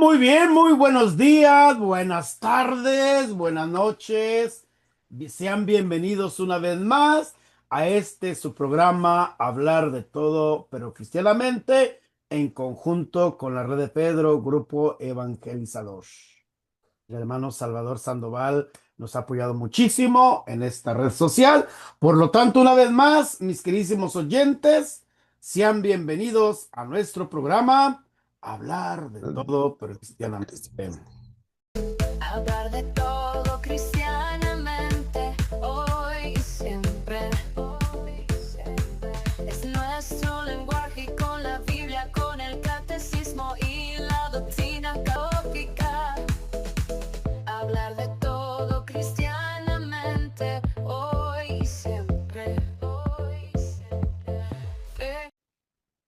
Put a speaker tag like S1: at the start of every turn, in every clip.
S1: Muy bien, muy buenos días, buenas tardes, buenas noches. Sean bienvenidos una vez más a este su programa Hablar de todo, pero cristianamente, en conjunto con la Red de Pedro, Grupo Evangelizador. El hermano Salvador Sandoval nos ha apoyado muchísimo en esta red social. Por lo tanto, una vez más, mis queridísimos oyentes, sean bienvenidos a nuestro programa Hablar de todo, pero cristianamente.
S2: Hablar de todo cristianamente, hoy y siempre. Es nuestro lenguaje y con la Biblia, con el catecismo y la doctrina católica. Hablar de todo cristianamente, hoy y siempre.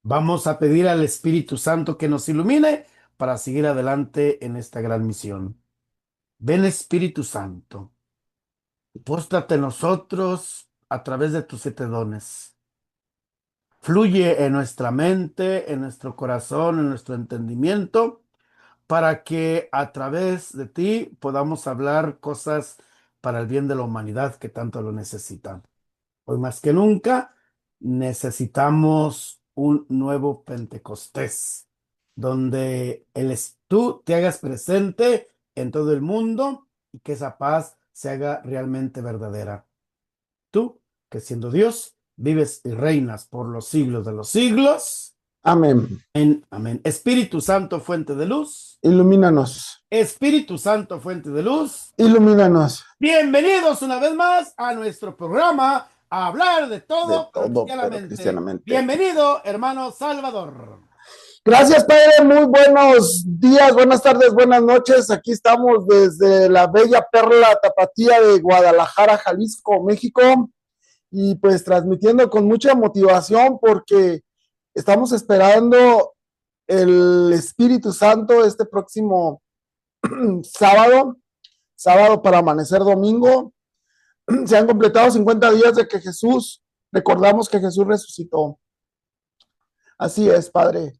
S1: Vamos a pedir al Espíritu Santo que nos ilumine para seguir adelante en esta gran misión. Ven, Espíritu Santo, póstrate en nosotros a través de tus 7 dones. Fluye en nuestra mente, en nuestro corazón, en nuestro entendimiento, para que a través de ti podamos hablar cosas para el bien de la humanidad que tanto lo necesitan. Hoy más que nunca necesitamos un nuevo Pentecostés, donde tú te hagas presente en todo el mundo y que esa paz se haga realmente verdadera. Tú, que siendo Dios, vives y reinas por los siglos de los siglos.
S3: Amén.
S1: Amén, amén. Espíritu Santo, fuente de luz.
S3: Ilumínanos.
S1: Espíritu Santo, fuente de luz.
S3: Ilumínanos.
S1: Bienvenidos una vez más a nuestro programa a hablar de
S3: De
S1: todo, pero
S3: todo, pero
S1: cristianamente.
S3: cristianamente.
S1: Bienvenido, hermano Salvador.
S3: Gracias, Padre. Muy buenos días, buenas tardes, buenas noches. Aquí estamos desde la bella perla tapatía de Guadalajara, Jalisco, México. Y pues transmitiendo con mucha motivación porque estamos esperando el Espíritu Santo este próximo sábado para amanecer domingo. Se han completado 50 días de que recordamos que Jesús resucitó. Así es, Padre.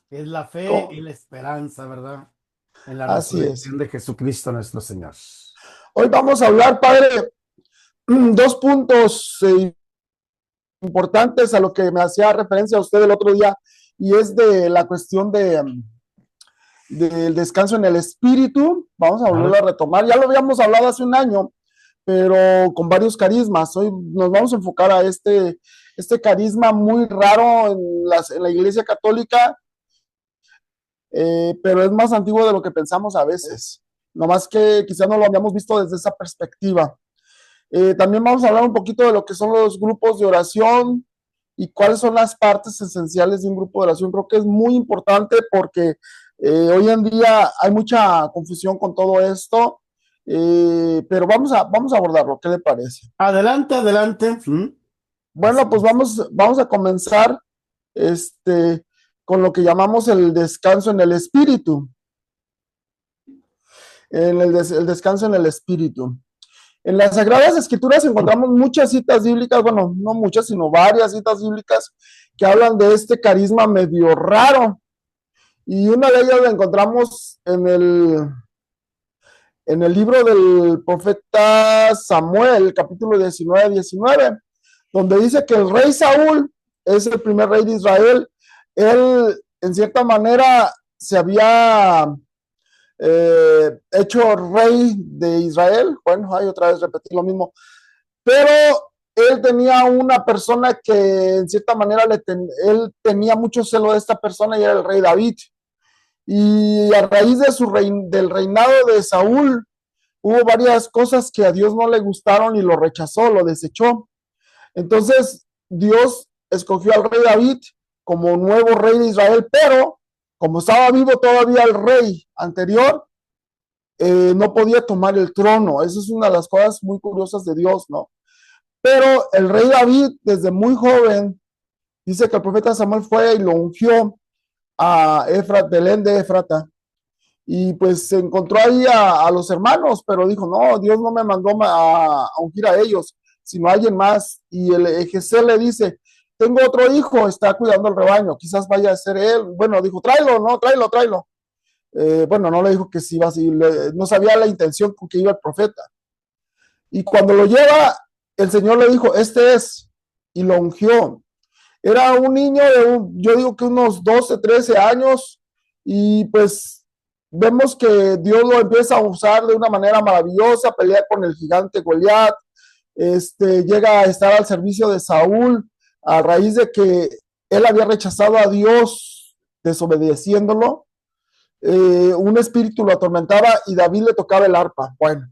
S1: Es la fe y la esperanza, ¿verdad? En la
S3: Así es.
S1: resurrección de Jesucristo nuestro Señor.
S3: Hoy vamos a hablar, Padre, dos puntos importantes a lo que me hacía referencia a usted el otro día, y es de la cuestión del descanso en el espíritu. Vamos a volverlo a retomar. Ya lo habíamos hablado hace un año, pero con varios carismas. Hoy nos vamos a enfocar a este carisma muy raro en la Iglesia Católica, pero es más antiguo de lo que pensamos a veces. No más que quizás no lo habíamos visto desde esa perspectiva. También vamos a hablar un poquito de lo que son los grupos de oración y cuáles son las partes esenciales de un grupo de oración. Creo que es muy importante porque hoy en día hay mucha confusión con todo esto, pero vamos a abordarlo. ¿Qué le parece?
S1: Adelante, adelante.
S3: Bueno, pues vamos a comenzar con lo que llamamos el descanso en el espíritu. El descanso en el espíritu. En las Sagradas Escrituras encontramos muchas citas bíblicas, bueno, no muchas, sino varias citas bíblicas que hablan de este carisma medio raro. Y una de ellas la encontramos en el libro del profeta Samuel, capítulo 19, donde dice que el rey Saúl es el primer rey de Israel. Él, en cierta manera, se había hecho rey de Israel. Bueno, hay otra vez repetir lo mismo, pero él tenía una persona que en cierta manera él tenía mucho celo de esta persona, y era el rey David. Y a raíz de del reinado de Saúl hubo varias cosas que a Dios no le gustaron y lo rechazó, lo desechó. Entonces Dios escogió al rey David como nuevo rey de Israel, pero como estaba vivo todavía el rey anterior, no podía tomar el trono. Esa es una de las cosas muy curiosas de Dios, ¿no? Pero el rey David, desde muy joven, dice que el profeta Samuel fue y lo ungió a Belén de Éfrata, y pues se encontró ahí a los hermanos, pero dijo, no, Dios no me mandó a ungir a ellos, sino a alguien más. Y el Jesse le dice, tengo otro hijo, está cuidando el rebaño, quizás vaya a ser él. Bueno, dijo, tráelo, no, tráelo. Bueno, no le dijo que sí iba así, no sabía la intención con que iba el profeta. Y cuando lo lleva, el Señor le dijo, este es, y lo ungió. Era un niño yo digo que unos 12, 13 años, y pues vemos que Dios lo empieza a usar de una manera maravillosa, pelea con el gigante Goliat, llega a estar al servicio de Saúl a raíz de que él había rechazado a Dios desobedeciéndolo. Un espíritu lo atormentaba y David le tocaba el arpa. Bueno,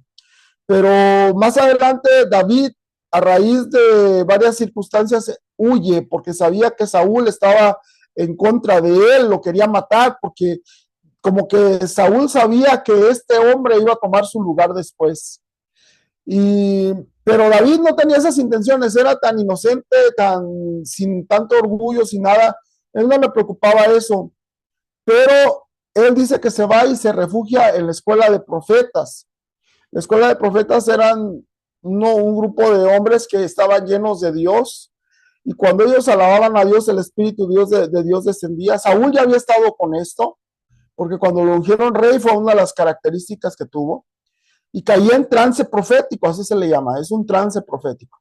S3: pero más adelante David, a raíz de varias circunstancias, huye porque sabía que Saúl estaba en contra de él, lo quería matar porque como que Saúl sabía que este hombre iba a tomar su lugar después. Y, pero David no tenía esas intenciones, era tan inocente, tan sin tanto orgullo, sin nada, él no le preocupaba eso, pero él dice que se va y se refugia en la escuela de profetas. La escuela de profetas eran un grupo de hombres que estaban llenos de Dios, y cuando ellos alababan a Dios, el Espíritu de Dios descendía. Saúl ya había estado con esto, porque cuando lo ungieron rey fue una de las características que tuvo, y caía en trance profético, así se le llama, es un trance profético.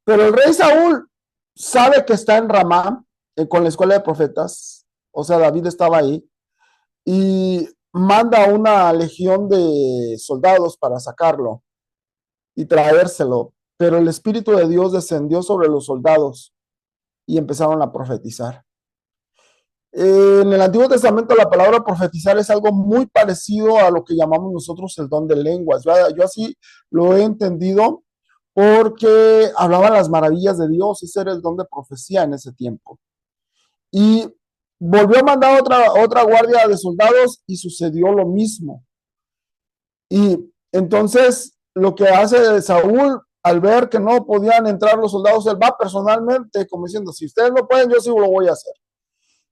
S3: Pero el rey Saúl sabe que está en Ramá, con la escuela de profetas, o sea, David estaba ahí, y manda una legión de soldados para sacarlo y traérselo, pero el Espíritu de Dios descendió sobre los soldados y empezaron a profetizar. En el Antiguo Testamento la palabra profetizar es algo muy parecido a lo que llamamos nosotros el don de lenguas. Yo así lo he entendido porque hablaban las maravillas de Dios, ese era el don de profecía en ese tiempo. Y volvió a mandar otra guardia de soldados y sucedió lo mismo. Y entonces lo que hace Saúl, al ver que no podían entrar los soldados, él va personalmente como diciendo, si ustedes no pueden, yo sí lo voy a hacer.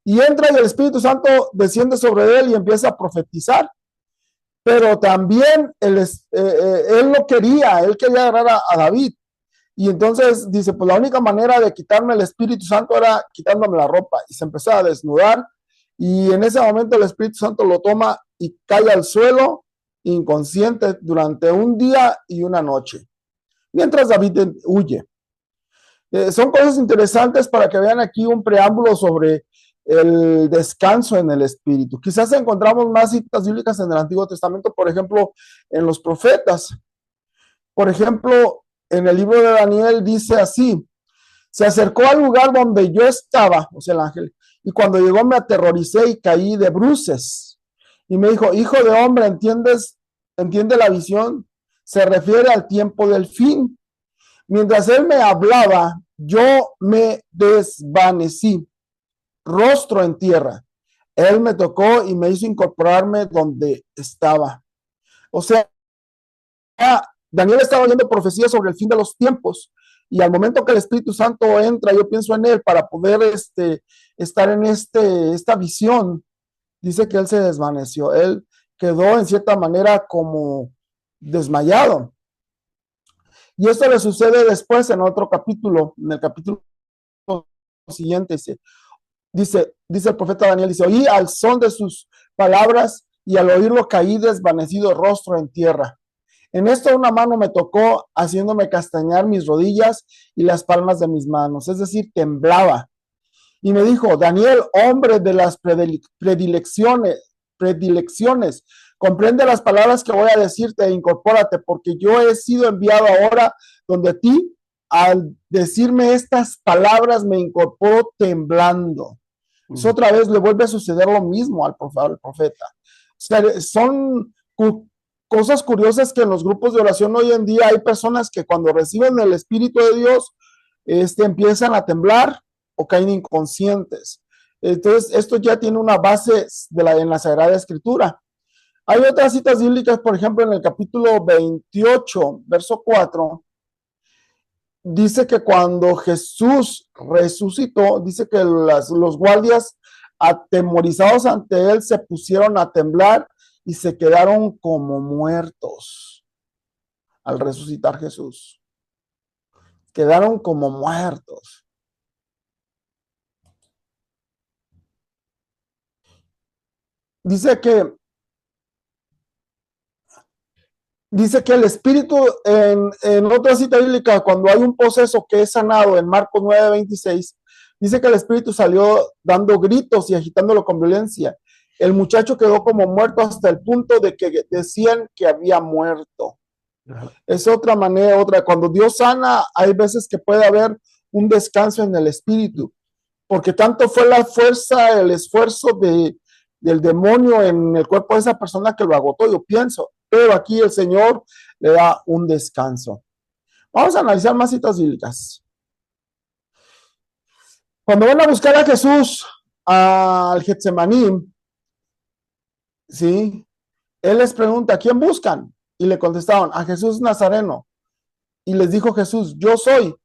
S3: Y entra y el Espíritu Santo desciende sobre él y empieza a profetizar. Pero también él lo quería, él quería agarrar a David. Y entonces dice, pues la única manera de quitarme el Espíritu Santo era quitándome la ropa. Y se empezó a desnudar. Y en ese momento el Espíritu Santo lo toma y cae al suelo inconsciente durante un día y una noche. Mientras David huye. Son cosas interesantes para que vean aquí un preámbulo sobre el descanso en el Espíritu. Quizás encontramos más citas bíblicas en el Antiguo Testamento, por ejemplo, en los profetas. Por ejemplo, en el libro de Daniel dice así, se acercó al lugar donde yo estaba, o sea, el ángel, y cuando llegó me aterroricé y caí de bruces. Y me dijo, hijo de hombre, ¿entiende la visión? Se refiere al tiempo del fin. Mientras él me hablaba, yo me desvanecí, rostro en tierra. Él me tocó y me hizo incorporarme donde estaba. O sea, Daniel estaba oyendo profecías sobre el fin de los tiempos, y al momento que el Espíritu Santo entra, yo pienso en él para poder estar en esta visión. Dice que él se desvaneció, él quedó en cierta manera como desmayado. Y esto le sucede después en otro capítulo, en el capítulo siguiente, dice el profeta Daniel, dice, oí al son de sus palabras y al oírlo caí desvanecido rostro en tierra. En esto una mano me tocó haciéndome castañar mis rodillas y las palmas de mis manos, es decir, temblaba. Y me dijo, Daniel, hombre de las predilecciones, comprende las palabras que voy a decirte e incorpórate, porque yo he sido enviado ahora donde ti, al decirme estas palabras, me incorporo temblando. Entonces, otra vez le vuelve a suceder lo mismo al profeta. O sea, son cosas curiosas que en los grupos de oración hoy en día hay personas que cuando reciben el Espíritu de Dios, empiezan a temblar o caen inconscientes. Entonces, esto ya tiene una base en la Sagrada Escritura. Hay otras citas bíblicas, por ejemplo, en el capítulo 28, verso 4, dice que cuando Jesús resucitó, dice que los guardias atemorizados ante él se pusieron a temblar y se quedaron como muertos al resucitar Jesús. Quedaron como muertos. Dice que Dice que el espíritu, en otra cita bíblica, cuando hay un poseso que es sanado, en Marcos 9:26, dice que el espíritu salió dando gritos y agitándolo con violencia. El muchacho quedó como muerto hasta el punto de que decían que había muerto. Es otra manera, cuando Dios sana, hay veces que puede haber un descanso en el espíritu, porque tanto fue la fuerza, el esfuerzo del demonio en el cuerpo de esa persona que lo agotó, yo pienso, pero aquí el Señor le da un descanso. Vamos a analizar más citas bíblicas. Cuando van a buscar a Jesús al Getsemaní, ¿sí? Él les pregunta, ¿a quién buscan? Y le contestaron, a Jesús Nazareno. Y les dijo Jesús, yo soy.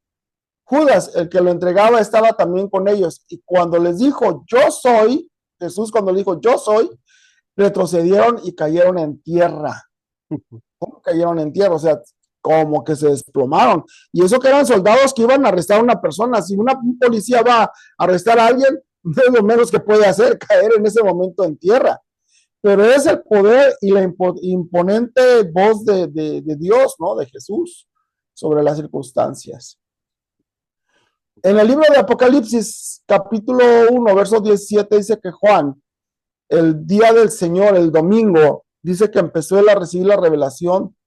S3: Judas, el que lo entregaba, estaba también con ellos. Y cuando les dijo, yo soy, Jesús cuando le dijo, yo soy, retrocedieron y cayeron en tierra. ¿Cómo cayeron en tierra? O sea, como que se desplomaron. Y eso que eran soldados que iban a arrestar a una persona. Si un policía va a arrestar a alguien, es lo menos que puede hacer, caer en ese momento en tierra. Pero es el poder y la imponente voz de Dios, ¿no? De Jesús sobre las circunstancias. En el libro de Apocalipsis, capítulo 1, verso 17, dice que Juan, el día del Señor, el domingo, dice que empezó él a recibir la revelación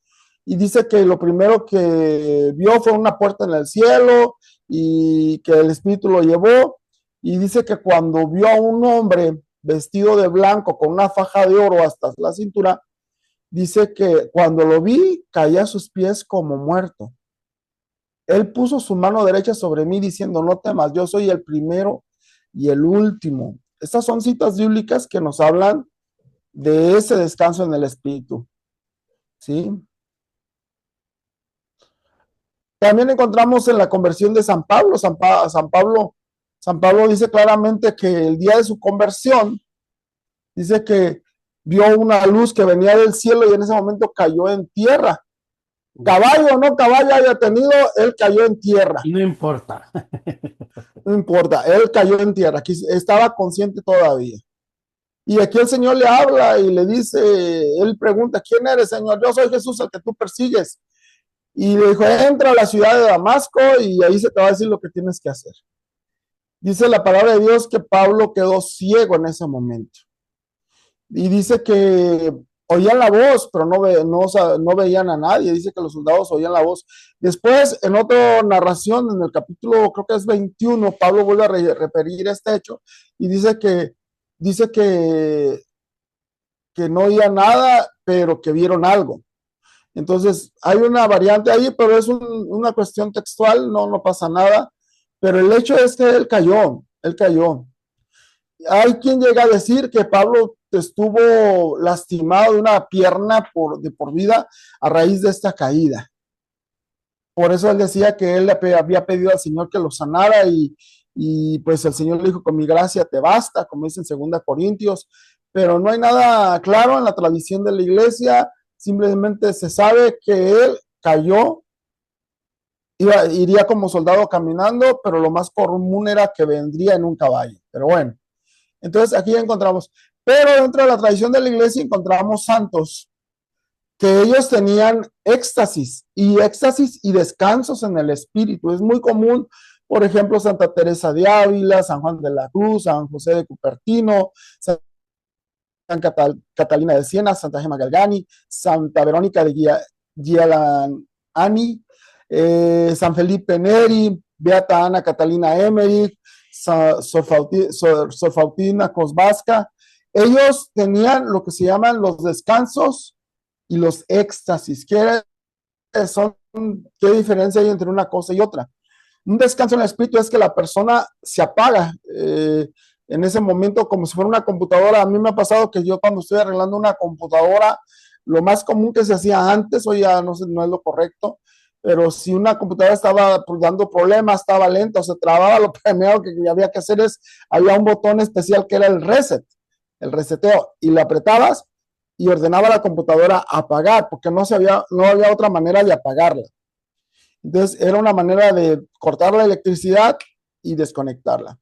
S3: y dice que lo primero que vio fue una puerta en el cielo y que el Espíritu lo llevó, y dice que cuando vio a un hombre vestido de blanco con una faja de oro hasta la cintura, dice que cuando lo vi caía a sus pies como muerto. Él puso su mano derecha sobre mí diciendo, no temas, yo soy el primero y el último. Estas son citas bíblicas que nos hablan de ese descanso en el espíritu. ¿Sí? También encontramos en la conversión de San Pablo. San Pablo dice claramente que el día de su conversión, dice que vio una luz que venía del cielo y en ese momento cayó en tierra. Caballo o no caballo haya tenido, él cayó en tierra.
S1: No importa.
S3: No importa, él cayó en tierra, aquí estaba consciente todavía. Y aquí el Señor le habla y le dice, él pregunta, ¿quién eres, Señor? Yo soy Jesús, el que tú persigues. Y le dijo, entra a la ciudad de Damasco y ahí se te va a decir lo que tienes que hacer. Dice la palabra de Dios que Pablo quedó ciego en ese momento. Y dice que oían la voz, pero no veían a nadie. Dice que los soldados oían la voz. Después, en otra narración, en el capítulo, creo que es 21, Pablo vuelve a referir este hecho y dice que no oían nada, pero que vieron algo. Entonces, hay una variante ahí, pero es una cuestión textual, no pasa nada. Pero el hecho es que él cayó. Hay quien llega a decir que Pablo estuvo lastimado de una pierna de por vida a raíz de esta caída. Por eso él decía que él le había pedido al Señor que lo sanara y pues el Señor le dijo, con mi gracia te basta, como dice en 2 Corintios, pero no hay nada claro en la tradición de la iglesia, simplemente se sabe que él cayó, iría como soldado caminando, pero lo más común era que vendría en un caballo, pero bueno. Entonces aquí encontramos, pero dentro de la tradición de la iglesia encontramos santos que ellos tenían éxtasis y descansos en el espíritu. Es muy común, por ejemplo, Santa Teresa de Ávila, San Juan de la Cruz, San José de Cupertino, San Catalina de Siena, Santa Gemma Galgani, Santa Verónica de Giuliani, San Felipe Neri, Beata Ana Catalina Emmerich, Sor Faustina Kowalska. Ellos tenían lo que se llaman los descansos y los éxtasis. ¿Qué diferencia hay entre una cosa y otra? Un descanso en el espíritu es que la persona se apaga en ese momento como si fuera una computadora. A mí me ha pasado que yo cuando estoy arreglando una computadora, lo más común que se hacía antes, hoy ya no es lo correcto, pero si una computadora estaba dando problemas, estaba lenta o se trababa, lo primero que había que hacer había un botón especial que era el reseteo, y lo apretabas y ordenaba a la computadora apagar, porque no había otra manera de apagarla. Entonces era una manera de cortar la electricidad y desconectarla.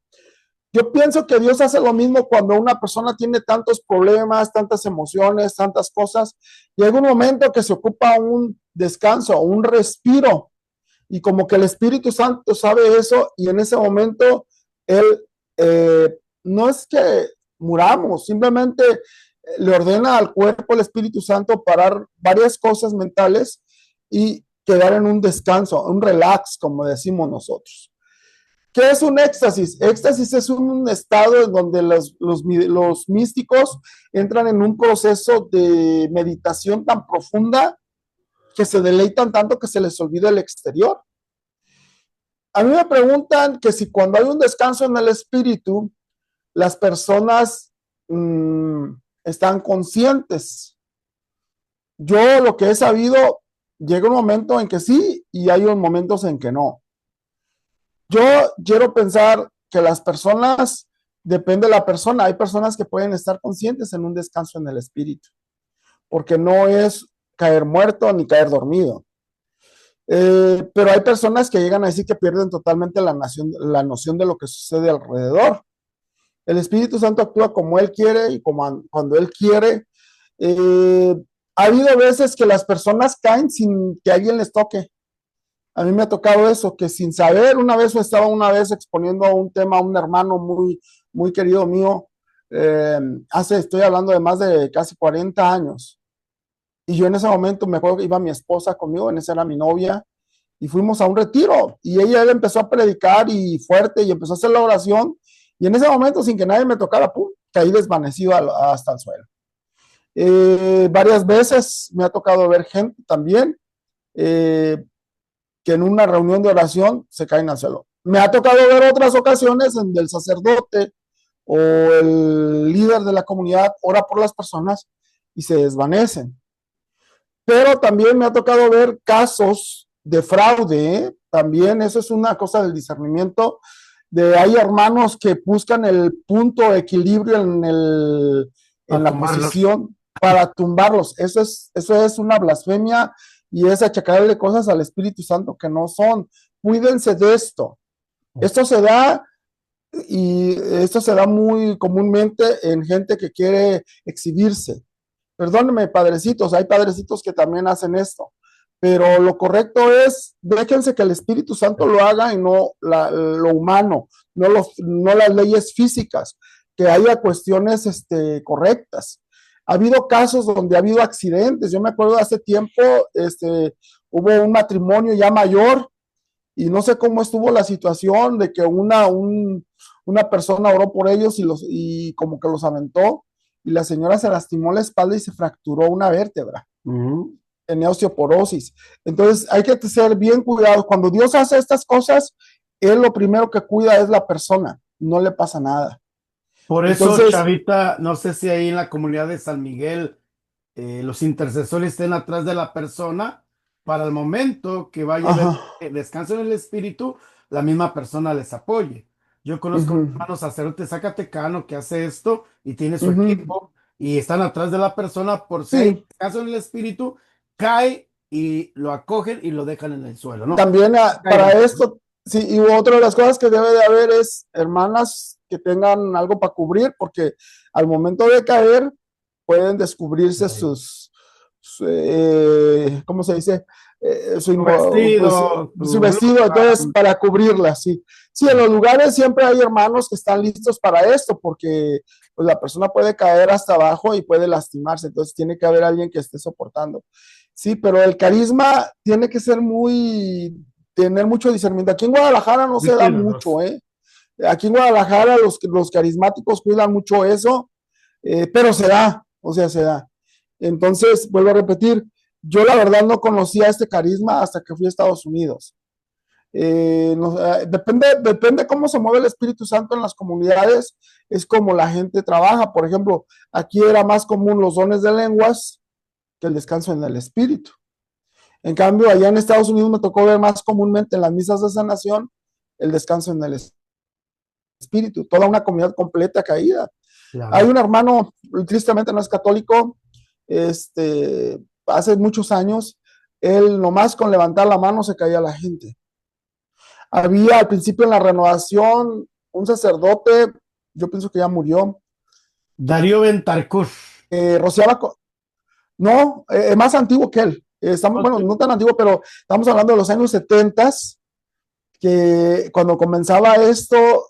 S3: Yo pienso que Dios hace lo mismo cuando una persona tiene tantos problemas, tantas emociones, tantas cosas. Llega un momento que se ocupa un descanso, un respiro, y como que el Espíritu Santo sabe eso, y en ese momento Él no es que muramos, simplemente le ordena al cuerpo, el Espíritu Santo, parar varias cosas mentales y quedar en un descanso, un relax, como decimos nosotros. ¿Qué es un éxtasis? Éxtasis es un estado en donde los místicos entran en un proceso de meditación tan profunda que se deleitan tanto que se les olvida el exterior. A mí me preguntan que si cuando hay un descanso en el espíritu, las personas están conscientes. Yo lo que he sabido, llega un momento en que sí y hay momentos en que no. Yo quiero pensar que las personas, depende de la persona, hay personas que pueden estar conscientes en un descanso en el espíritu, porque no es caer muerto ni caer dormido. Pero hay personas que llegan a decir que pierden totalmente la noción de lo que sucede alrededor. El Espíritu Santo actúa como Él quiere y como cuando Él quiere. Ha habido veces que las personas caen sin que alguien les toque. A mí me ha tocado eso, que sin saber, estaba exponiendo un tema a un hermano muy, muy querido mío, estoy hablando de más de casi 40 años. Y yo en ese momento me acuerdo que iba mi esposa conmigo, en esa era mi novia, y fuimos a un retiro. Y él empezó a predicar y fuerte, y empezó a hacer la oración. Y en ese momento, sin que nadie me tocara, pum, caí desvanecido hasta el suelo. Varias veces me ha tocado ver gente también que en una reunión de oración se caen al suelo. Me ha tocado ver otras ocasiones en donde el sacerdote o el líder de la comunidad ora por las personas y se desvanecen. Pero también me ha tocado ver casos de fraude, ¿eh? También eso es una cosa del discernimiento. Hay hermanos que buscan el punto de equilibrio en la posición para tumbarlos. Eso es una blasfemia y es achacarle cosas al Espíritu Santo que no son. Cuídense de esto. Esto se da muy comúnmente en gente que quiere exhibirse. Perdónenme, padrecitos, hay padrecitos que también hacen esto, pero lo correcto es, déjense que el Espíritu Santo lo haga y no lo humano, no las leyes físicas, que haya cuestiones correctas. Ha habido casos donde ha habido accidentes. Yo me acuerdo hace tiempo, hubo un matrimonio ya mayor y no sé cómo estuvo la situación de que una persona oró por ellos y como que los aventó y la señora se lastimó la espalda y se fracturó una vértebra. Tenía osteoporosis. Entonces hay que ser bien cuidados. Cuando Dios hace estas cosas, Él lo primero que cuida es la persona, no le pasa nada.
S1: Por eso,
S3: Entonces,
S1: Chavita, no sé si ahí en la comunidad de San Miguel los intercesores estén atrás de la persona para el momento que vaya a haber descanso en el espíritu, la misma persona les apoye. Yo conozco a un hermano sacerdote zacatecano que hace esto y tiene su equipo y están atrás de la persona por si hay
S3: sí,
S1: descanso en el espíritu, cae y lo acogen y lo dejan en el suelo, ¿no?
S3: también para esto, sí, y otra de las cosas que debe de haber es hermanas que tengan algo para cubrir, porque al momento de caer pueden descubrirse ¿cómo se dice?
S1: Su vestido,
S3: Su
S1: su
S3: vestido, entonces
S1: blusa.
S3: para cubrirla, sí. Sí, en los lugares siempre hay hermanos que están listos para esto, porque pues, la persona puede caer hasta abajo y puede lastimarse, entonces tiene que haber alguien que esté soportando. Sí, pero el carisma tiene que ser tener mucho discernimiento. Aquí en Guadalajara no
S1: Muy
S3: se da
S1: cuidadoso.
S3: mucho, ¿eh? Aquí en Guadalajara los carismáticos cuidan mucho eso, pero se da, o sea, se da. Entonces, vuelvo a repetir, yo la verdad no conocía este carisma hasta que fui a Estados Unidos. Depende cómo se mueve el Espíritu Santo en las comunidades, es como la gente trabaja. Por ejemplo, aquí era más común los dones de lenguas que el descanso en el Espíritu. En cambio, allá en Estados Unidos me tocó ver más comúnmente en las misas de sanación el descanso en el Espíritu, toda una comunidad completa caída.
S1: Claro.
S3: Hay un hermano, tristemente no es católico, hace muchos años, él nomás con levantar la mano se caía la gente. Había al principio en la renovación un sacerdote yo pienso que ya murió.
S1: Darío Bentarcur.
S3: Rociaba, no, más antiguo que él. Estamos,
S1: Ok.
S3: bueno, no tan antiguo, pero estamos hablando de los años 70, que cuando comenzaba esto,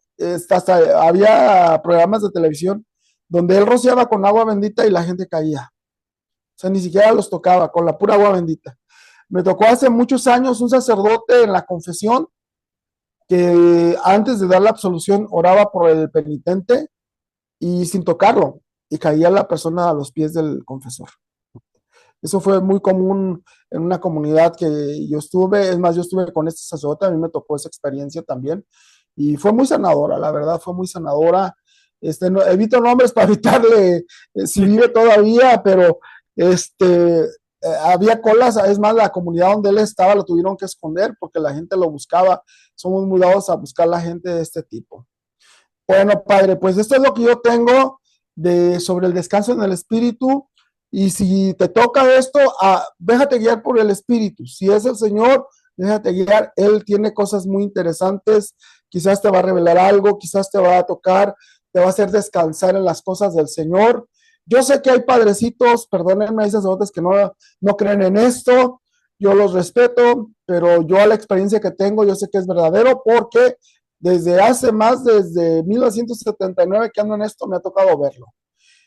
S3: hasta había programas de televisión donde él rociaba con agua bendita y la gente caía. O sea, ni siquiera los tocaba, con la pura agua bendita. Me tocó hace muchos años un sacerdote en la confesión que antes de dar la absolución oraba por el penitente y sin tocarlo, y caía la persona a los pies del confesor. Eso fue muy común en una comunidad que yo estuve, es más, yo estuve con este sacerdote, a mí me tocó esa experiencia también, y fue muy sanadora, la verdad, fue muy sanadora. No, evito nombres para evitarle, si vive todavía, pero había colas, es más, la comunidad donde él estaba lo tuvieron que esconder porque la gente lo buscaba. Somos muy dados a buscar la gente de este tipo. Bueno, padre, pues esto es lo que yo tengo sobre el descanso en el espíritu. Y si te toca esto, déjate guiar por el espíritu. Si es el Señor, déjate guiar. Él tiene cosas muy interesantes. Quizás te va a revelar algo, quizás te va a tocar, te va a hacer descansar en las cosas del Señor. Yo sé que hay padrecitos, perdónenme, hay sacerdotes que no creen en esto. Yo los respeto, pero yo a la experiencia que tengo, yo sé que es verdadero porque desde 1979 que ando en esto, me ha tocado verlo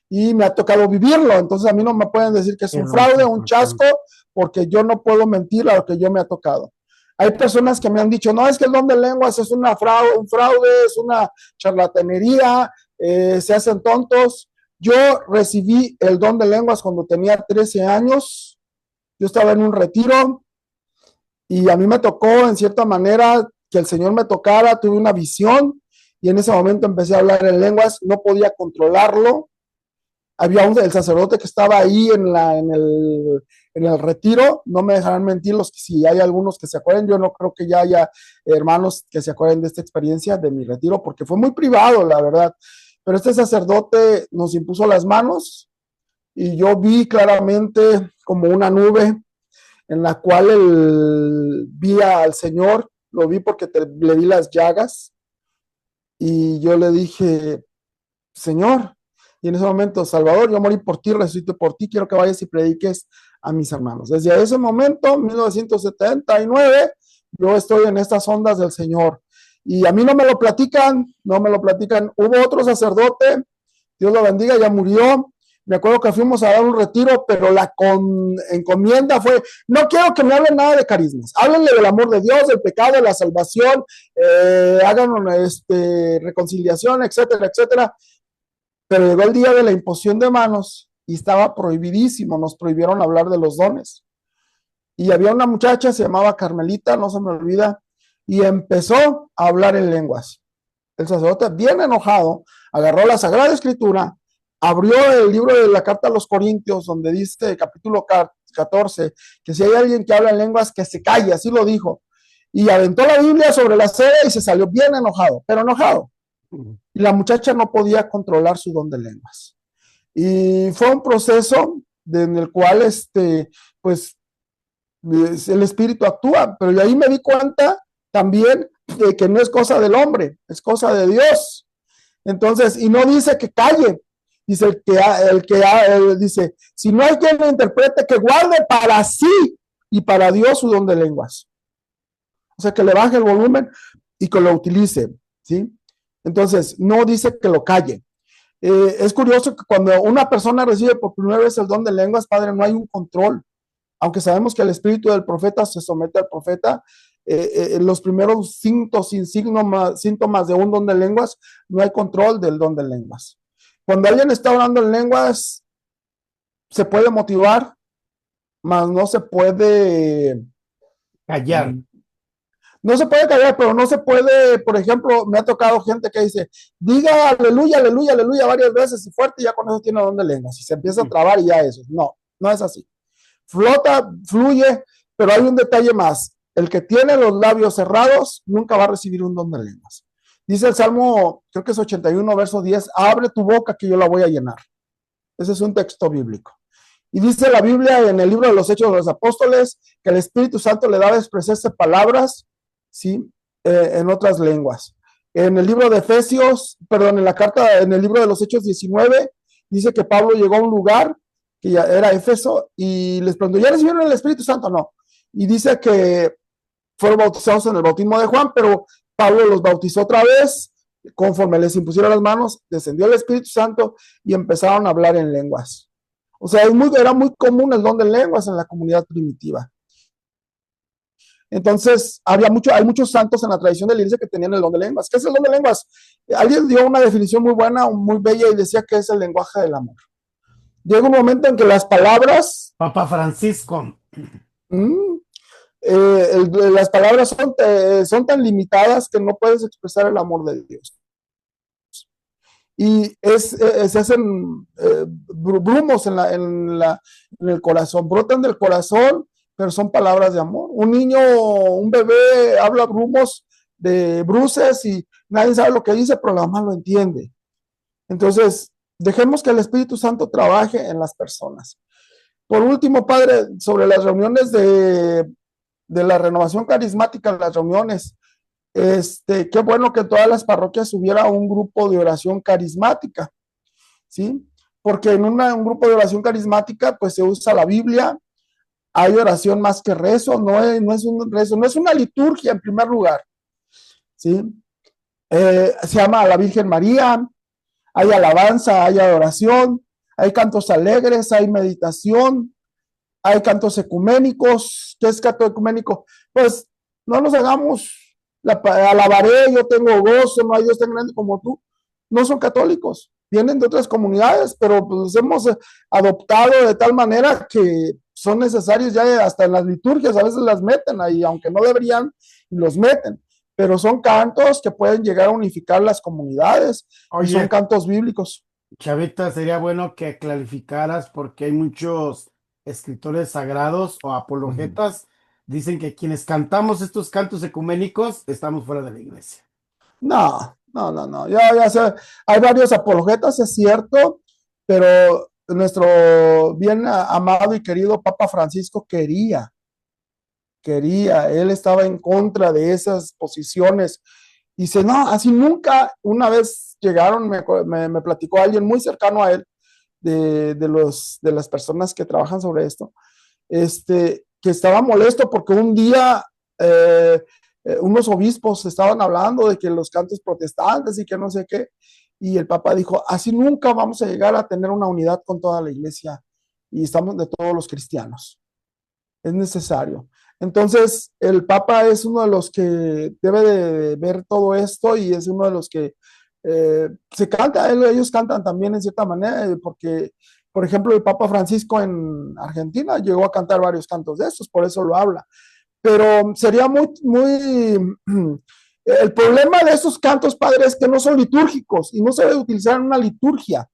S3: y me ha tocado vivirlo. Entonces a mí no me pueden decir que es
S1: Que
S3: un
S1: no es
S3: fraude, un chasco,
S1: importante.
S3: porque yo no puedo mentir a lo que yo me ha tocado. Hay personas que me han dicho, no, es que el don de lenguas es un fraude, es una charlatanería, se hacen tontos. Yo recibí el don de lenguas cuando tenía 13 años, yo estaba en un retiro y a mí me tocó en cierta manera que el Señor me tocara, tuve una visión y en ese momento empecé a hablar en lenguas, no podía controlarlo. Había el sacerdote que estaba ahí en el retiro, no me dejarán mentir si hay algunos que se acuerden, yo no creo que ya haya hermanos que se acuerden de esta experiencia de mi retiro, porque fue muy privado, la verdad, pero este sacerdote nos impuso las manos y yo vi claramente como una nube en la cual vi al Señor, lo vi porque le vi las llagas y yo le dije, Señor, y en ese momento, Salvador, yo morí por ti, resucité por ti, quiero que vayas y prediques a mis hermanos. Desde ese momento, 1979, yo estoy en estas ondas del Señor. Y a mí no me lo platican, no me lo platican. Hubo otro sacerdote, Dios lo bendiga, ya murió. Me acuerdo que fuimos a dar un retiro, pero la encomienda fue, no quiero que me hablen nada de carismas, háblenle del amor de Dios, del pecado, de la salvación, hagan reconciliación, etcétera, etcétera. Pero llegó el día de la imposición de manos y estaba prohibidísimo, nos prohibieron hablar de los dones. Y había una muchacha, se llamaba Carmelita, no se me olvida, y empezó a hablar en lenguas. El sacerdote, bien enojado, agarró la Sagrada Escritura, abrió el libro de la carta a los Corintios, donde dice, capítulo 14, que si hay alguien que habla en lenguas, que se calle, así lo dijo. Y aventó la Biblia sobre la sede y se salió bien enojado, pero enojado. Y la muchacha no podía controlar su don de lenguas. Y fue un proceso en el cual, pues, el espíritu actúa, pero ahí me di cuenta también de que no es cosa del hombre, es cosa de Dios. Entonces, y no dice que calle, dice dice, si no hay quien lo interprete, que guarde para sí y para Dios su don de lenguas. O sea, que le baje el volumen y que lo utilice, ¿sí? Entonces, no dice que lo calle. Es curioso que cuando una persona recibe por primera vez el don de lenguas, padre, no hay un control. Aunque sabemos que el espíritu del profeta se somete al profeta, los primeros síntomas de un don de lenguas, no hay control del don de lenguas. Cuando alguien está hablando en lenguas, se puede motivar, mas no se puede
S1: Callar.
S3: no se puede callar, pero no se puede, por ejemplo, me ha tocado gente que dice, diga aleluya, aleluya, aleluya varias veces y fuerte, y ya con eso tiene don de lenguas, y se empieza a trabar y ya eso. No, no es así. Flota, fluye, pero hay un detalle más. El que tiene los labios cerrados nunca va a recibir un don de lenguas. Dice el Salmo, creo que es 81, verso 10, abre tu boca que yo la voy a llenar. Ese es un texto bíblico. Y dice la Biblia en el libro de los Hechos de los Apóstoles que el Espíritu Santo le daba a expresarse palabras, ¿sí? En otras lenguas. En el libro de Efesios, perdón, en la carta, en el libro de los Hechos 19, dice que Pablo llegó a un lugar que ya era Éfeso y les preguntó, ¿ya recibieron el Espíritu Santo? No. Y dice que fueron bautizados en el bautismo de Juan, pero Pablo los bautizó otra vez, conforme les impusieron las manos, descendió el Espíritu Santo y empezaron a hablar en lenguas. O sea, era muy común el don de lenguas en la comunidad primitiva. Entonces, hay muchos santos en la tradición de la iglesia que tenían el don de lenguas. ¿Qué es el don de lenguas? Alguien dio una definición muy buena, muy bella, y decía que es el lenguaje del amor. Llega un momento en que las palabras,
S1: Papa Francisco.
S3: mmm, las palabras son tan limitadas que no puedes expresar el amor de Dios. Y se hacen brumos en el corazón, brotan del corazón, pero son palabras de amor. Un niño, un bebé habla brumos de bruces y nadie sabe lo que dice, pero la mamá lo entiende. Entonces, dejemos que el Espíritu Santo trabaje en las personas. Por último, Padre, sobre las reuniones de la renovación carismática, las reuniones, qué bueno que en todas las parroquias hubiera un grupo de oración carismática, ¿sí? Porque en un grupo de oración carismática, pues se usa la Biblia, hay oración más que rezo, no es un rezo, no es una liturgia en primer lugar, ¿sí? Se llama a la Virgen María, hay alabanza, hay adoración, hay cantos alegres, hay meditación, hay cantos ecuménicos. ¿Qué es canto ecuménico? Pues no nos hagamos, alabaré, yo tengo gozo, no hay Dios tan grande como tú. No son católicos, vienen de otras comunidades, pero pues hemos adoptado de tal manera que son necesarios ya hasta en las liturgias, a veces las meten ahí, aunque no deberían, los meten. Pero son cantos que pueden llegar a unificar las comunidades y son
S1: Oye,
S3: cantos bíblicos.
S1: Chavita, sería bueno que clarificaras porque hay muchos escritores sagrados o
S3: Ujú.
S1: apologetas. Dicen que quienes cantamos estos cantos ecuménicos estamos fuera de la iglesia.
S3: No. Ya sé, hay varios apologetas, es cierto, pero nuestro bien amado y querido Papa Francisco él estaba en contra de esas posiciones. Dice, no, así nunca. Una vez llegaron, me platicó alguien muy cercano a él, de las personas que trabajan sobre esto, que estaba molesto porque un día unos obispos estaban hablando de que los cantos protestantes y que no sé qué, y el Papa dijo, así nunca vamos a llegar a tener una unidad con toda la iglesia y estamos de todos los cristianos. Es necesario. Entonces, el Papa es uno de los que debe de ver todo esto y es uno de los que se canta, ellos cantan también en cierta manera, porque, por ejemplo, el Papa Francisco en Argentina llegó a cantar varios cantos de estos, por eso lo habla. Pero sería el problema de esos cantos, padre, es que no son litúrgicos y no se debe utilizar en una liturgia.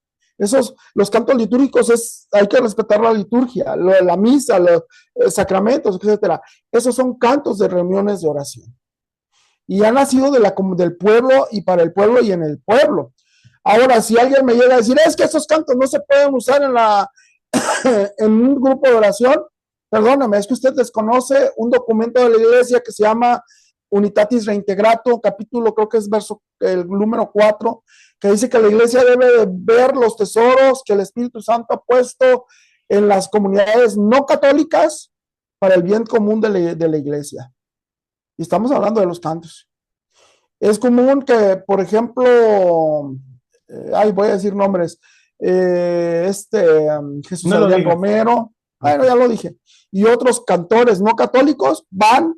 S3: Los cantos litúrgicos hay que respetar la liturgia, la misa, los sacramentos, etcétera. Esos son cantos de reuniones de oración. Y han nacido del pueblo y para el pueblo y en el pueblo. Ahora, si alguien me llega a decir, es que esos cantos no se pueden usar en un grupo de oración, perdóname, es que usted desconoce un documento de la iglesia que se llama Unitatis Reintegrato, capítulo, creo que es el número 4, que dice que la iglesia debe ver los tesoros que el Espíritu Santo ha puesto en las comunidades no católicas para el bien común de la iglesia. Y estamos hablando de los cantos. Es común que, por ejemplo, voy a decir nombres, Jesús
S1: No lo
S3: Adrián
S1: digas.
S3: Romero,
S1: Ok.
S3: bueno, ya lo dije, y otros cantores no católicos van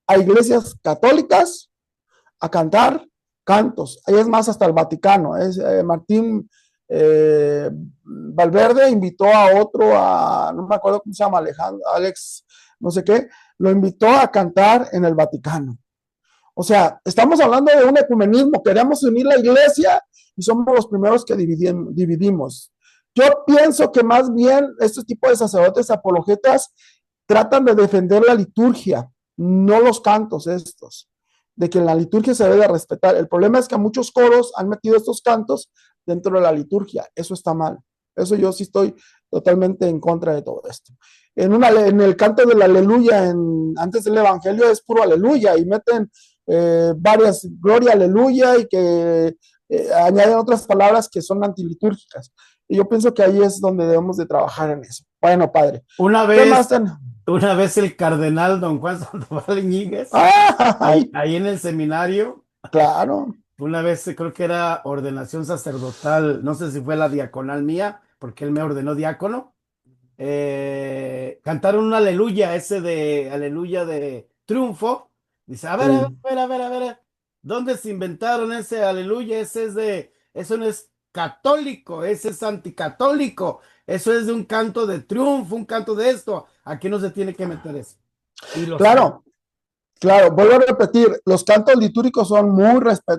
S3: a iglesias católicas a cantar cantos. Ahí es más, hasta el Vaticano. Martín Valverde invitó no me acuerdo cómo se llama, Alex, no sé qué, lo invitó a cantar en el Vaticano. O sea, estamos hablando de un ecumenismo, queremos unir la iglesia y somos los primeros que dividimos. Yo pienso que más bien este tipo de sacerdotes apologetas tratan de defender la liturgia, no los cantos estos, de que en la liturgia se debe respetar. El problema es que muchos coros han metido estos cantos dentro de la liturgia. Eso está mal. Eso yo sí estoy totalmente en contra de todo esto. En el canto del aleluya, antes del evangelio, es puro aleluya y meten varias, gloria, aleluya, y que añaden otras palabras que son antilitúrgicas. Y yo pienso que ahí es donde debemos de trabajar en eso. Bueno, padre.
S1: Una
S3: ¿Qué más
S1: vez,
S3: ten?
S1: una vez el cardenal don Juan Sandoval Iñiguez,
S3: ¡Ay!
S1: ahí en el seminario,
S3: Claro.
S1: una vez creo que era ordenación sacerdotal, no sé si fue la diaconal mía, porque él me ordenó diácono. Cantaron un aleluya, ese de aleluya de triunfo. Dice, a ver, a ver,
S3: Sí.
S1: a ver, a ver, a ver, ¿dónde se inventaron ese aleluya? Eso no es católico, ese es anticatólico, eso es de un canto de triunfo, un canto de esto. Aquí no se tiene que meter eso. Y lo sabe.
S3: Claro, claro, vuelvo a repetir, los cantos litúrgicos son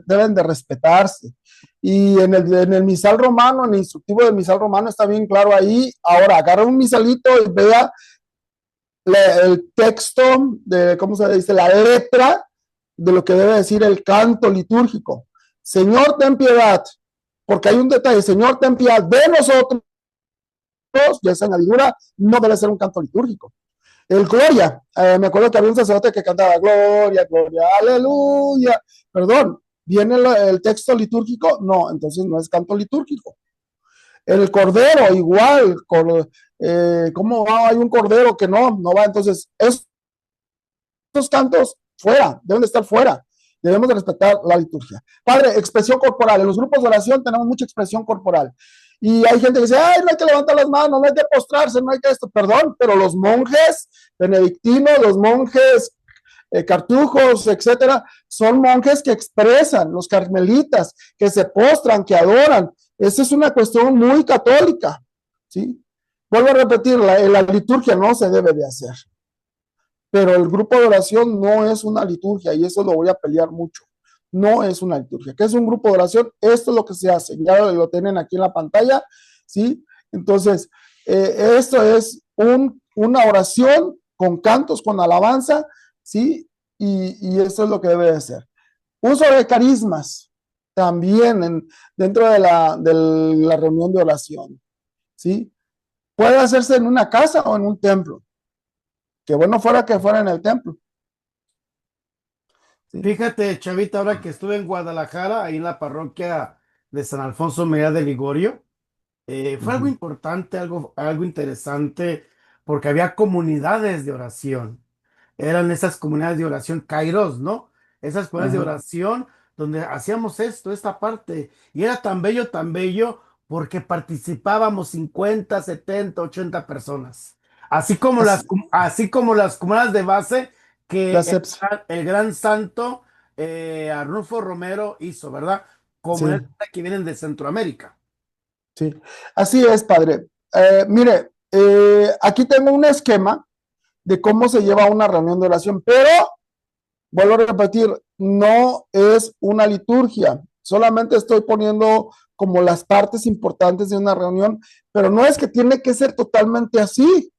S3: deben de respetarse. Y en el misal romano, en el instructivo del misal romano está bien claro ahí. Ahora, agarra un misalito y vea el texto de, ¿cómo se dice? La letra de lo que debe decir el canto litúrgico. Señor, ten piedad, porque hay un detalle, Señor, ten piedad de nosotros, y esa añadidura no debe ser un canto litúrgico. El Gloria, me acuerdo que había un sacerdote que cantaba Gloria, Gloria, Aleluya, perdón, ¿viene el texto litúrgico? No, entonces no es canto litúrgico. El Cordero, igual, ¿cómo va? Hay un Cordero que no va, entonces estos cantos fuera, deben de estar fuera. Debemos de respetar la liturgia. Padre, expresión corporal. En los grupos de oración tenemos mucha expresión corporal. Y hay gente que dice, ay, no hay que levantar las manos, no hay que postrarse, no hay que esto. Perdón, pero los monjes benedictinos, los monjes cartujos, etcétera, son monjes que expresan, los carmelitas, que se postran, que adoran. Esa es una cuestión muy católica, ¿sí? Vuelvo a repetir, la liturgia no se debe de hacer, pero el grupo de oración no es una liturgia y eso lo voy a pelear mucho. No es una liturgia. ¿Qué es un grupo de oración? Esto es lo que se hace. Ya lo tienen aquí en la pantalla, ¿sí? Entonces, esto es una oración con cantos, con alabanza, ¿sí? Y eso es lo que debe de ser. Uso de carismas también dentro de la reunión de oración, ¿sí? Puede hacerse en una casa o en un templo. Que bueno fuera que fuera en el templo. ¿Sí?
S1: Fíjate, Chavita, ahora que estuve en Guadalajara, ahí en la parroquia de San Alfonso María de Ligorio. Fue algo
S3: Ujú.
S1: importante, algo interesante, porque había comunidades de oración. Eran esas comunidades de oración Kairos, ¿no? Esas comunidades de
S3: Ajá.
S1: oración donde hacíamos esta parte. Y era tan bello, porque participábamos 50, 70, 80 personas.
S3: Así,
S1: Así como las comunidades de base que
S3: la CEPS,
S1: el gran santo Arnulfo Romero hizo, ¿verdad?
S3: sí,
S1: Comunidades que vienen de Centroamérica.
S3: sí. Así es, padre. Mire, aquí tengo un esquema de cómo se lleva una reunión de oración, pero vuelvo a repetir, no es una liturgia. Solamente estoy poniendo como las partes importantes de una reunión, pero no es que tiene que ser totalmente así.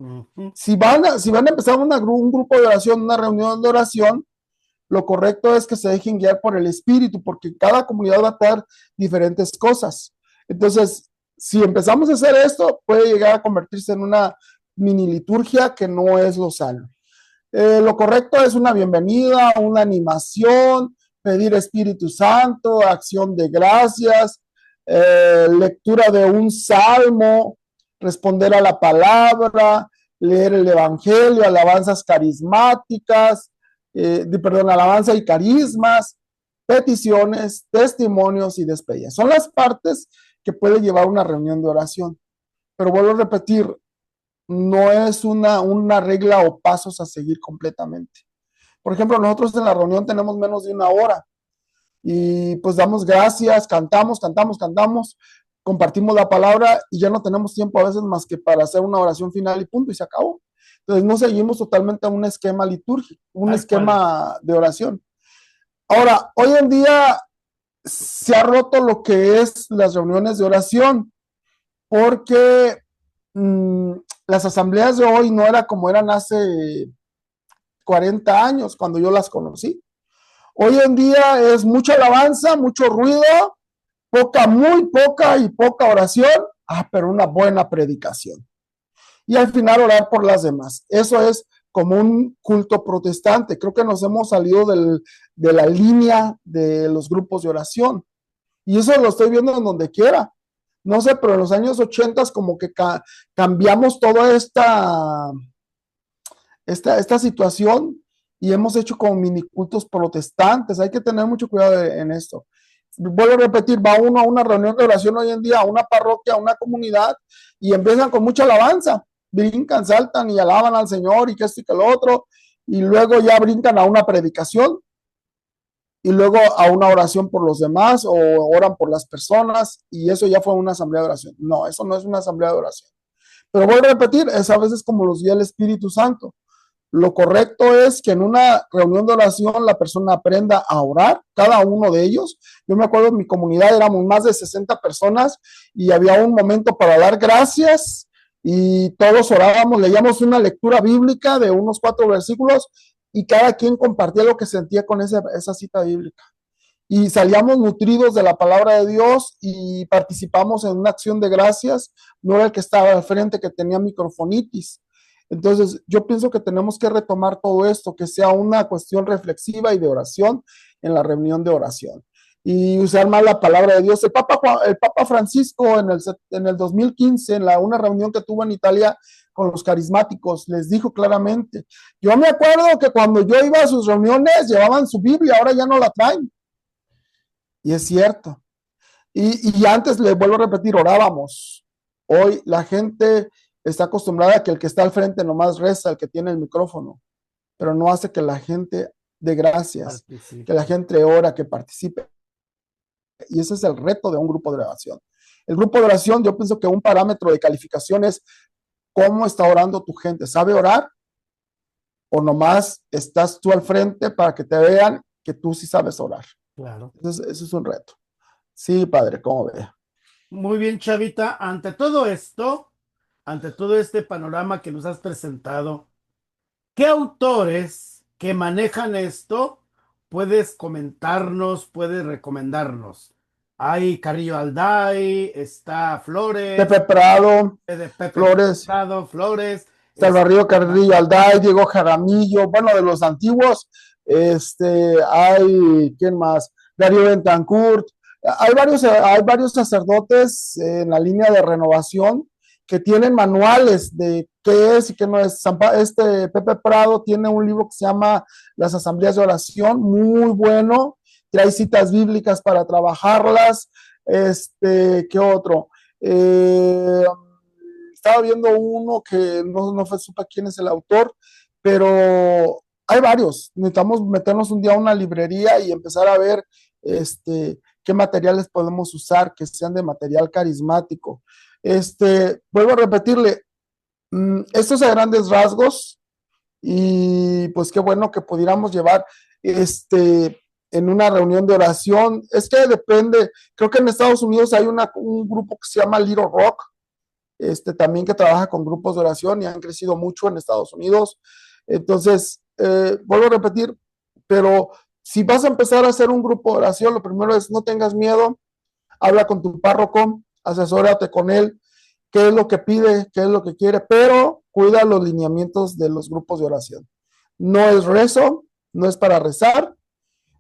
S1: Ujú.
S3: Si van a empezar un grupo de oración, una reunión de oración, lo correcto es que se dejen guiar por el espíritu, porque cada comunidad va a dar diferentes cosas. Entonces, si empezamos a hacer esto, puede llegar a convertirse en una mini liturgia que no es lo sano. Lo correcto es una bienvenida, una animación, pedir Espíritu Santo, acción de gracias, lectura de un salmo, responder a la palabra, leer el Evangelio, alabanzas carismáticas, perdón, alabanza y carismas, peticiones, testimonios y despedidas. Son las partes que puede llevar una reunión de oración. Pero vuelvo a repetir, no es una regla o pasos a seguir completamente. Por ejemplo, nosotros en la reunión tenemos menos de una hora y pues damos gracias, cantamos, compartimos la palabra y ya no tenemos tiempo a veces más que para hacer una oración final y punto, y se acabó. Entonces no seguimos totalmente un esquema litúrgico, un
S1: Tal cual.
S3: esquema de oración. Ahora, hoy en día se ha roto lo que es las reuniones de oración, porque mmm, las asambleas de hoy no era como eran hace 40 años cuando yo las conocí. Hoy en día es mucha alabanza, mucho ruido, muy poca y poca oración, pero una buena predicación. Y al final orar por las demás. Eso es como un culto protestante. Creo que nos hemos salido de la línea de los grupos de oración. Y eso lo estoy viendo en donde quiera. No sé, pero en los años 80 como que cambiamos toda esta situación y hemos hecho como mini cultos protestantes. Hay que tener mucho cuidado en esto. Vuelvo a repetir, va uno a una reunión de oración hoy en día, a una parroquia, a una comunidad, y empiezan con mucha alabanza, brincan, saltan y alaban al Señor y que esto y que lo otro, y luego ya brincan a una predicación, y luego a una oración por los demás, o oran por las personas, y eso ya fue una asamblea de oración. No, eso no es una asamblea de oración. Pero vuelvo a repetir, es a veces como los guía el Espíritu Santo. Lo correcto es que en una reunión de oración la persona aprenda a orar, cada uno de ellos. Yo me acuerdo en mi comunidad éramos más de 60 personas y había un momento para dar gracias y todos orábamos, leíamos una lectura bíblica de unos 4 versículos y cada quien compartía lo que sentía con esa cita bíblica. Y salíamos nutridos de la palabra de Dios y participamos en una acción de gracias. No era el que estaba al frente que tenía microfonitis. Entonces, yo pienso que tenemos que retomar todo esto, que sea una cuestión reflexiva y de oración en la reunión de oración. Y usar más la palabra de Dios. El Papa Francisco en el 2015, en una reunión que tuvo en Italia con los carismáticos, les dijo claramente, yo me acuerdo que cuando yo iba a sus reuniones llevaban su Biblia, ahora ya no la traen. Y es cierto. Y antes, le vuelvo a repetir, orábamos. Hoy la gente está acostumbrada a que el que está al frente nomás reza, el que tiene el micrófono, pero no hace que la gente dé gracias, que la gente ora, que participe. Y ese es el reto de un grupo de oración. El grupo de oración, yo pienso que un parámetro de calificación es cómo está orando tu gente. ¿Sabe orar? ¿O nomás estás tú al frente para que te vean que tú sí sabes orar?
S1: Claro.
S3: Entonces, eso es un reto. Sí, padre, ¿cómo ve?
S1: Muy bien, Chavita. Ante todo este panorama que nos has presentado, ¿qué autores que manejan esto puedes comentarnos, puedes recomendarnos? Hay Carrillo Alday, está Flores,
S3: Pepe Prado,
S1: de Pepe
S3: Flores,
S1: Prado, Flores,
S3: está el Barrio Carrillo Alday, Diego Jaramillo, bueno, de los antiguos, hay, ¿quién más? Darío Bentancourt, hay varios sacerdotes en la línea de renovación que tienen manuales de qué es y qué no es. Pepe Prado tiene un libro que se llama Las Asambleas de Oración, muy bueno, trae citas bíblicas para trabajarlas. ¿Qué otro? Estaba viendo uno que no supe quién es el autor, pero hay varios. Necesitamos meternos un día a una librería y empezar a ver qué materiales podemos usar que sean de material carismático. Vuelvo a repetirle, esto es a grandes rasgos y pues qué bueno que pudiéramos llevar en una reunión de oración. Es que depende, creo que en Estados Unidos hay un grupo que se llama Little Rock, también que trabaja con grupos de oración y han crecido mucho en Estados Unidos. Entonces, vuelvo a repetir, pero si vas a empezar a hacer un grupo de oración, lo primero es no tengas miedo, habla con tu párroco, asesórate con él, qué es lo que pide, qué es lo que quiere, pero cuida los lineamientos de los grupos de oración. No es rezo, no es para rezar,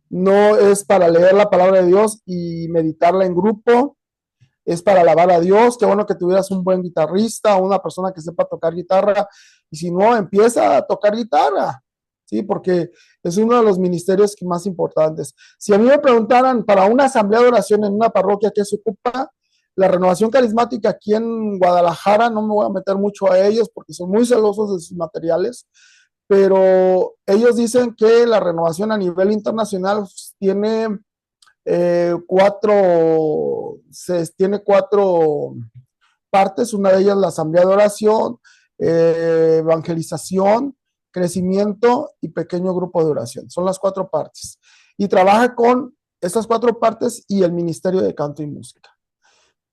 S3: no es para leer la palabra de Dios y meditarla en grupo, es para alabar a Dios. Qué bueno que tuvieras un buen guitarrista o una persona que sepa tocar guitarra, y si no, empieza a tocar guitarra, ¿sí? Porque es uno de los ministerios más importantes. Si a mí me preguntaran para una asamblea de oración en una parroquia que se ocupa, la renovación carismática aquí en Guadalajara, no me voy a meter mucho a ellos porque son muy celosos de sus materiales, pero ellos dicen que la renovación a nivel internacional tiene tiene 4 partes. Una de ellas la asamblea de oración, evangelización, crecimiento y pequeño grupo de oración. Son las 4 partes. Y trabaja con estas 4 partes y el ministerio de canto y música.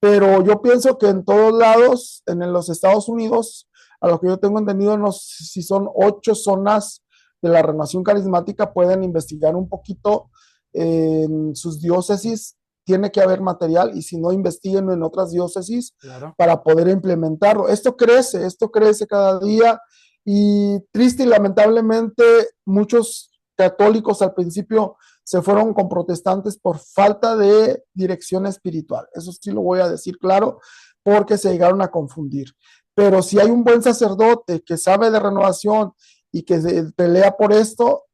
S3: Pero yo pienso que en todos lados, en los Estados Unidos, a lo que yo tengo entendido, no sé si son 8 zonas de la renovación carismática, pueden investigar un poquito en sus diócesis, tiene que haber material, y si no, investiguen en otras diócesis
S1: Claro.
S3: para poder implementarlo. Esto crece cada día, Y triste y lamentablemente muchos católicos al principio se fueron con protestantes por falta de dirección espiritual. Eso sí lo voy a decir claro, porque se llegaron a confundir. Pero si hay un buen sacerdote que sabe de renovación y que se pelea por esto,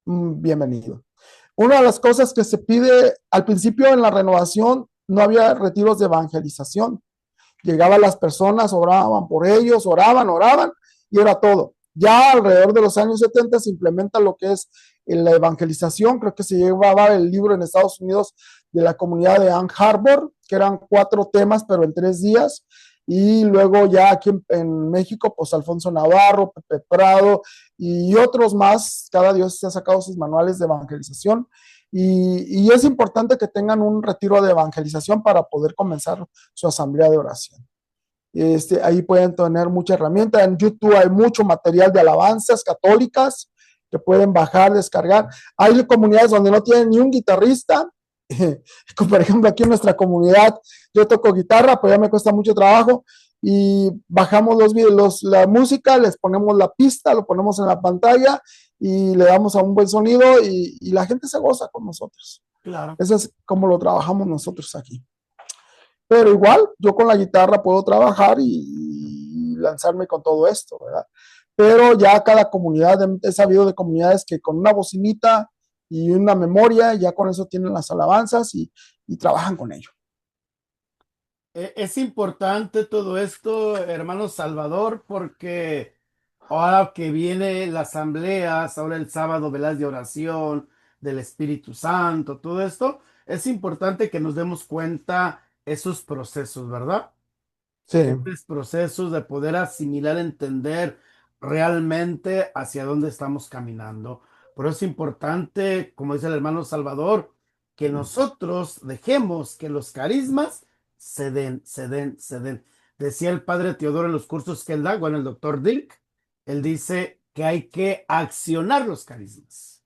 S3: bienvenido. Una de las cosas que se pide al principio en la renovación, no había retiros de evangelización. Llegaban las personas, oraban por ellos, oraban, y era todo. Ya alrededor de los años 70 se implementa lo que es la evangelización. Creo que se llevaba el libro en Estados Unidos de la comunidad de Ann Arbor, que eran 4 temas, pero en 3 días. Y luego ya aquí en México, pues Alfonso Navarro, Pepe Prado y otros más, cada Dios se ha sacado sus manuales de evangelización. Y es importante que tengan un retiro de evangelización para poder comenzar su asamblea de oración. Ahí pueden tener mucha herramienta. En YouTube hay mucho material de alabanzas católicas que pueden bajar, descargar. Hay comunidades donde no tienen ni un guitarrista. Como por ejemplo aquí en nuestra comunidad, yo toco guitarra, pero ya me cuesta mucho trabajo. Y bajamos la música, les ponemos la pista, lo ponemos en la pantalla y le damos a un buen sonido y la gente se goza con nosotros.
S1: Claro.
S3: Eso es como lo trabajamos nosotros aquí. Pero igual, yo con la guitarra puedo trabajar y lanzarme con todo esto, ¿verdad? Pero ya cada comunidad, he sabido de comunidades que con una bocinita y una memoria, ya con eso tienen las alabanzas y trabajan con ello.
S1: Es importante todo esto, hermano Salvador, porque ahora que viene la asambleas, ahora el sábado velas de oración del Espíritu Santo, todo esto, es importante que nos demos cuenta esos procesos, ¿verdad?
S3: Sí,
S1: Estos procesos de poder asimilar, entender realmente hacia dónde estamos caminando. Por eso es importante, como dice el hermano Salvador, que nosotros dejemos que los carismas se den, se den, se den. Decía el padre Teodoro en los cursos que él da, bueno, el doctor Dilk, él dice que hay que accionar los carismas,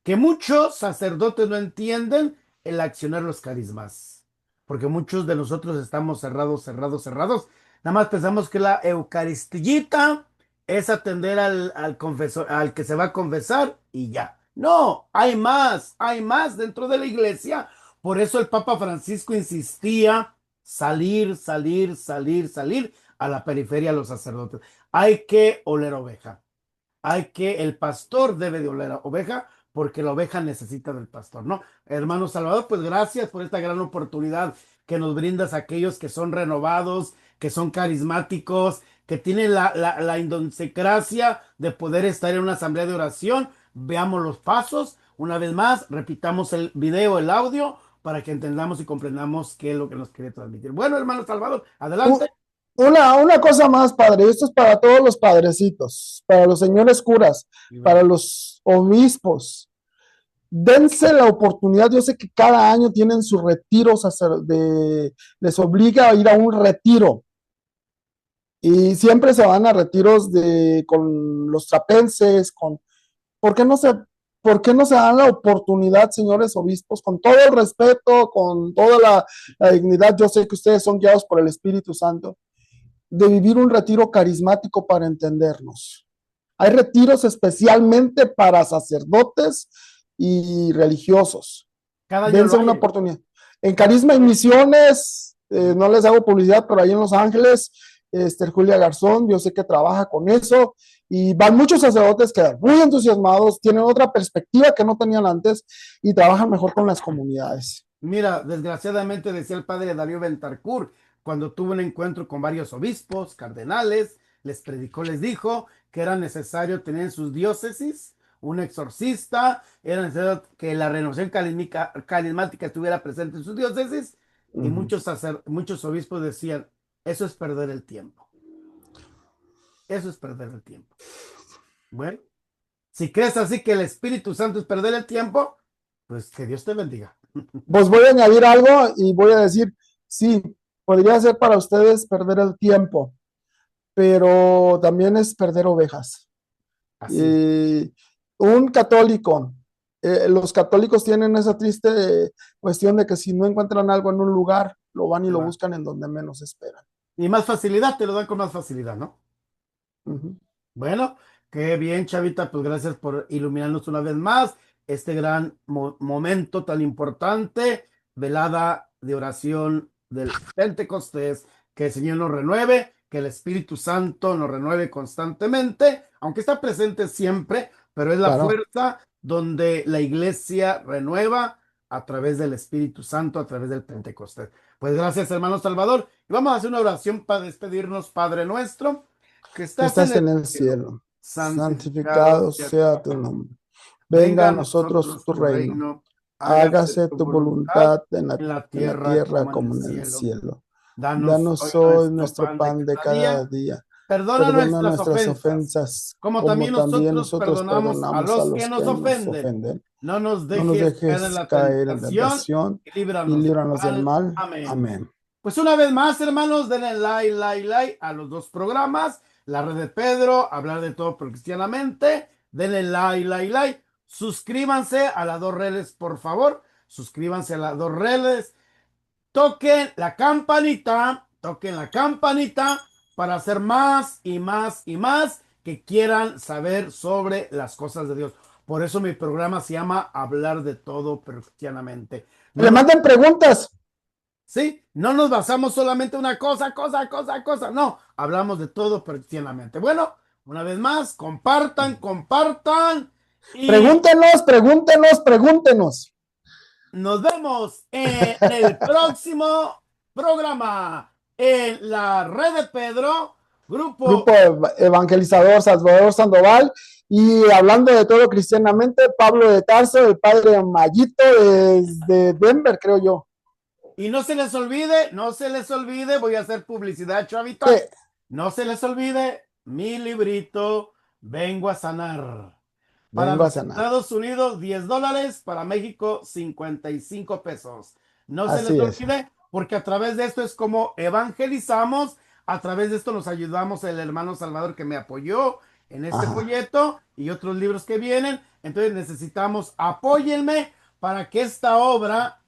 S1: que muchos sacerdotes no entienden el accionar los carismas, porque muchos de nosotros estamos cerrados, cerrados, cerrados. Nada más pensamos que la Eucaristillita es atender al confesor, al que se va a confesar y ya. No, hay más dentro de la iglesia. Por eso el Papa Francisco insistía salir, salir, salir, salir a la periferia de los sacerdotes. Hay que oler oveja. El pastor debe de oler a oveja porque la oveja necesita del pastor, ¿no? Hermano Salvador, pues gracias por esta gran oportunidad que nos brindas a aquellos que son renovados, que son carismáticos, que tienen la idoneocracia de poder estar en una asamblea de oración. Veamos los pasos. Una vez más, repitamos el video, el audio, para que entendamos y comprendamos qué es lo que nos quiere transmitir. Bueno, hermano Salvador, adelante.
S3: una cosa más, padre, esto es para todos los padrecitos, para los señores curas, para los obispos. Dense la oportunidad, yo sé que cada año tienen sus retiros, les obliga a ir a un retiro y siempre se van a retiros con los trapenses, ¿por qué no se, ¿por qué no se dan la oportunidad, señores obispos, con todo el respeto, con toda la dignidad? Yo sé que ustedes son guiados por el Espíritu Santo, de vivir un retiro carismático para entendernos. Hay retiros especialmente para sacerdotes y religiosos.
S1: Cada año lo
S3: Dense una
S1: hay.
S3: oportunidad. En Carisma y Misiones, no les hago publicidad, pero ahí en Los Ángeles, Julia Garzón, yo sé que trabaja con eso, y van muchos sacerdotes que muy entusiasmados, tienen otra perspectiva que no tenían antes y trabajan mejor con las comunidades.
S1: Mira, desgraciadamente decía el padre Darío Bentarcur, cuando tuvo un encuentro con varios obispos, cardenales, les predicó, les dijo que era necesario tener en sus diócesis un exorcista, era necesario que la renovación carismática estuviera presente en sus diócesis, y muchos obispos decían, eso es perder el tiempo, eso es perder el tiempo. Bueno, si crees así que el Espíritu Santo es perder el tiempo, pues que Dios te bendiga.
S3: Pues voy a añadir algo y voy a decir, sí, podría ser para ustedes perder el tiempo, pero también es perder ovejas.
S1: Así es.
S3: Un católico, los católicos tienen esa triste cuestión de que si no encuentran algo en un lugar, lo van y lo buscan en donde menos esperan.
S1: Y más facilidad, te lo dan con más facilidad, ¿no?
S3: Uh -huh.
S1: Bueno, qué bien, Chavita, pues gracias por iluminarnos una vez más este gran momento tan importante, velada de oración del Pentecostés, que el Señor nos renueve, que el Espíritu Santo nos renueve constantemente, aunque está presente siempre, pero es la
S3: Claro,
S1: fuerza donde la iglesia renueva a través del Espíritu Santo, a través del Pentecostés. Pues gracias, hermano Salvador, y vamos a hacer una oración para despedirnos, Padre nuestro que
S3: que
S1: estás en
S3: estás
S1: el
S3: en el
S1: cielo,
S3: cielo,
S1: santificado
S3: santificado
S1: sea tu
S3: sea tu
S1: nombre.
S3: nombre. Venga
S1: Venga
S3: a
S1: a
S3: nosotros
S1: nosotros
S3: tu
S1: tu
S3: reino.
S1: reino, hágase
S3: Hágase
S1: tu
S3: tu
S1: voluntad
S3: voluntad
S1: en la
S3: en la
S1: tierra
S3: tierra
S1: como en el
S3: como en el
S1: cielo.
S3: cielo.
S1: Danos hoy
S3: Danos hoy
S1: nuestro
S3: nuestro
S1: pan de
S3: pan de
S1: cada
S3: cada
S1: día.
S3: día.
S1: Perdona
S3: Perdona
S1: nuestras
S3: nuestras
S1: ofensas,
S3: ofensas,
S1: como
S3: como
S1: también
S3: también
S1: nosotros
S3: nosotros
S1: perdonamos a
S3: perdonamos a
S1: los que
S3: los
S1: nos
S3: que nos
S1: ofenden.
S3: ofenden.
S1: No nos
S3: No nos
S1: dejes caer en
S3: dejes
S1: la
S3: caer en
S1: tentación
S3: tentación
S1: y
S3: y
S1: líbranos del
S3: líbranos del
S1: mal.
S3: mal.
S1: Amén.
S3: Amén.
S1: Pues una vez más, hermanos, denle like a los dos programas. La red de Pedro, hablar de todo cristianamente. Denle like. Suscríbanse a las dos redes, por favor. Suscríbanse a las dos redes. Toquen la campanita para hacer más y más y más que quieran saber sobre las cosas de Dios. Por eso mi programa se llama Hablar de todo cristianamente.
S3: Que
S1: No
S3: le
S1: nos
S3: manden preguntas.
S1: ¿Sí? No nos basamos solamente en una cosa. No, hablamos de todo cristianamente. Bueno, una vez más, compartan y
S3: Pregúntenos, pregúntenos, pregúntenos.
S1: nos vemos en el próximo programa en la red de Pedro,
S3: Grupo
S1: grupo.
S3: Evangelizador Salvador Sandoval. Y hablando de todo cristianamente, Pablo de Tarso, el padre Mayito desde Denver, creo yo.
S1: Y no se les olvide, voy a hacer publicidad, chavitas.
S3: Que
S1: No se les olvide mi librito, Vengo a Sanar. Para
S3: vengo a
S1: los
S3: sanar.
S1: Estados Unidos, $10. Para México, 55 pesos. No se les
S3: Así es.
S1: olvide, porque a través de esto es como evangelizamos. A través de esto nos ayudamos el hermano Salvador que me apoyó en este
S3: Ajá.
S1: folleto y otros libros que vienen. Entonces necesitamos, apóyenme para que esta obra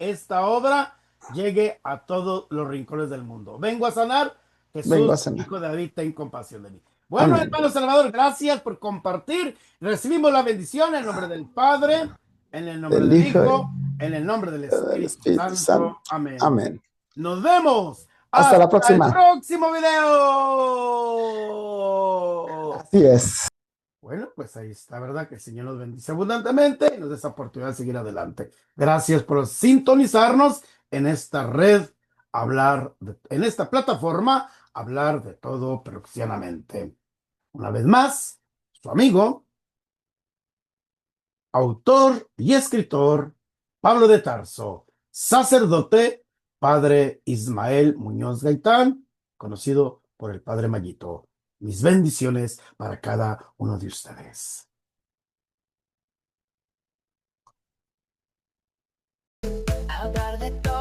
S1: llegue a todos los rincones del mundo. Vengo a sanar.
S3: Vengo
S1: Jesús,
S3: a sanar.
S1: Hijo de David, ten compasión de mí. Bueno,
S3: Amén.
S1: hermano Salvador, gracias por compartir. Recibimos la bendición en el nombre del Padre, en el nombre
S3: Del
S1: del
S3: Hijo y
S1: Hijo, en el nombre del
S3: del
S1: Espíritu
S3: Espíritu
S1: Santo.
S3: Santo.
S1: Amén.
S3: Amén.
S1: Nos vemos.
S3: Hasta la
S1: Hasta el
S3: próxima.
S1: próximo video.
S3: Así es.
S1: Bueno, pues ahí está, ¿verdad? Que el Señor nos bendice abundantemente y nos dé esa oportunidad de seguir adelante. Gracias por sintonizarnos en esta red, en esta plataforma, hablar de todo cristianamente. Una vez más, su amigo, autor y escritor, Pablo de Tarso, sacerdote, padre Ismael Muñoz Gaitán, conocido por el padre Mayito. Mis bendiciones para cada uno de ustedes.
S2: Hablar de todo.